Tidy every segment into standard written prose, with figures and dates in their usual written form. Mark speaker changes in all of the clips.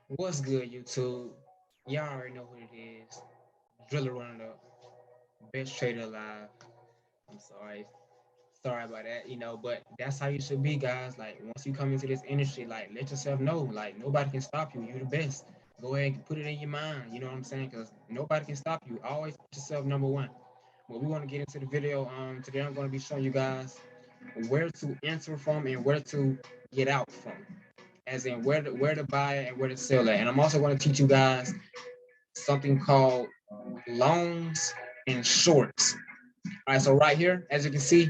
Speaker 1: What's good, YouTube? Y'all already know who it is. Driller running up, best trader alive. I'm sorry about that, but that's how you should be, guys. Like, once you come into this industry, like, let yourself know, like, nobody can stop you. You're the best. Go ahead and put it in your mind, you know what I'm saying? Because nobody can stop you. Always put yourself number one. But we want to get into the video. Today I'm going to be showing you guys where to enter from and where to get out from, as in where to buy and where to sell at. And I'm also going to teach you guys something called longs and shorts. All right, so right here, as you can see,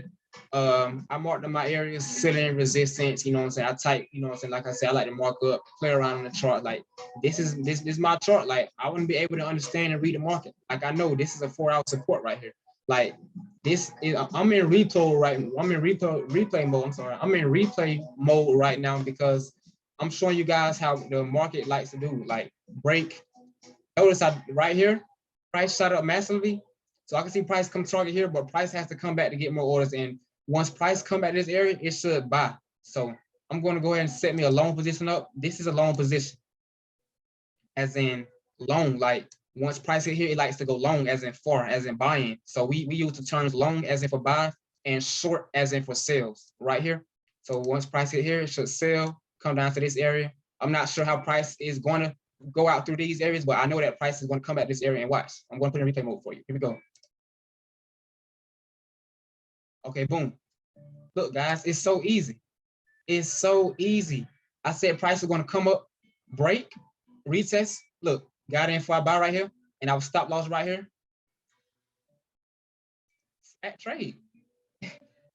Speaker 1: I marked up my areas, ceiling resistance, you know what I'm saying? I type, you know what I'm saying? Like I said, I like to mark up, play around on the chart. Like this is my chart. Like I wouldn't be able to understand and read the market. Like I know this is a 4-hour support right here. Like this is I'm in replay right. I'm in replay mode. I'm sorry. I'm in replay mode right now because I'm showing you guys how the market likes to do. Like break. Notice I right here, price shot up massively. So I can see price come target here, but price has to come back to get more orders. And once price come back to this area, it should buy. So I'm going to go ahead and set me a long position up. This is a long position, as in long. Like once price hit here, it likes to go long, as in far, as in buying. So we use the terms long as in for buy and short as in for sales right here. So once price hit here, it should sell, come down to this area. I'm not sure how price is going to go out through these areas, but I know that price is going to come at this area and watch. I'm going to put in replay mode for you. Here we go. Okay, boom. Look, guys, it's so easy. It's so easy. I said price is going to come up, break, retest. Look, got in for a buy right here, and I was stop loss right here. At trade.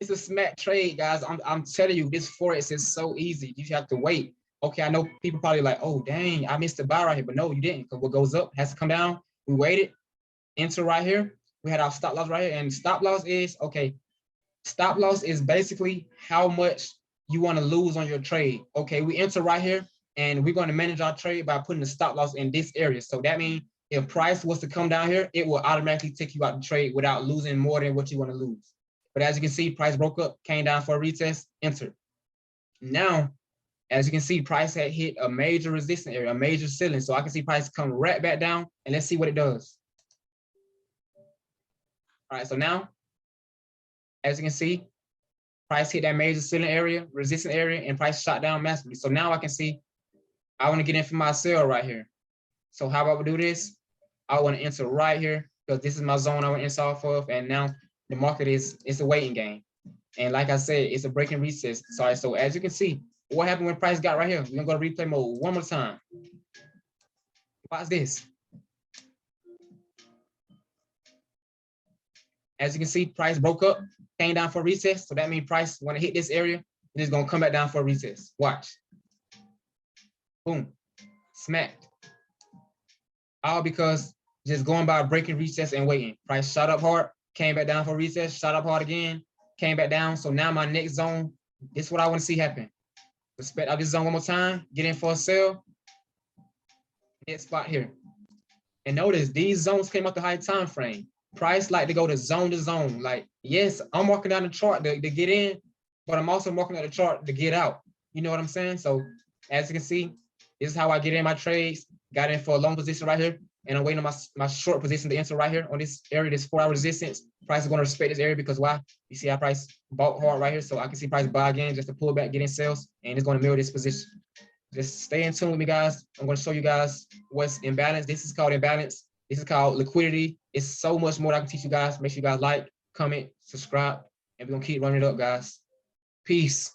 Speaker 1: It's a smack trade, guys. I'm telling you, this forex is so easy. You have to wait. Okay, I know people probably like, oh dang, I missed the buy right here, but no, you didn't. Because what goes up has to come down. We waited, enter right here. We had our stop loss right here, and stop loss is okay. Stop loss is basically how much you want to lose on your trade. Okay, we enter right here, and we're going to manage our trade by putting the stop loss in this area. So that means if price was to come down here, it will automatically take you out the trade without losing more than what you want to lose. But as you can see, price broke up, came down for a retest, entered. Now, as you can see, price had hit a major resistance area, a major ceiling. So I can see price come right back down, and let's see what it does. All right, so now, as you can see, price hit that major ceiling area, resistance area, and price shot down massively. So now I can see I want to get in for my sell right here. So how about we do this? I want to enter right here because this is my zone I want to enter off of. And now the market it's a waiting game. And like I said, it's a breaking recess. Sorry. So as you can see, what happened when price got right here? We're gonna go to replay mode one more time. Watch this. As you can see, price broke up, came down for recess. So that means price when it hit this area, it is gonna come back down for a recess. Watch. Boom. Smacked. All because just going by breaking recess and waiting. Price shot up hard, came back down for recess, shot up hard again, came back down. So now my next zone, this is what I want to see happen. Respect out this zone one more time, get in for a sell. Next spot here. And notice these zones came up the high time frame. Price like to go to zone. Like, yes, I'm walking down the chart to get in, but I'm also walking down the chart to get out. You know what I'm saying? So as you can see, this is how I get in my trades. Got in for a long position right here, and I'm waiting on my short position to enter right here on this area, this 4-hour resistance. Price is going to respect this area because why? You see how price bought hard right here, so I can see price buy again just to pull back, get in sales, and it's going to mirror this position. Just stay in tune with me, guys. I'm going to show you guys what's imbalance. This is called imbalance. This is called liquidity. It's so much more that I can teach you guys. Make sure you guys like, comment, subscribe, and we're going to keep running it up, guys. Peace.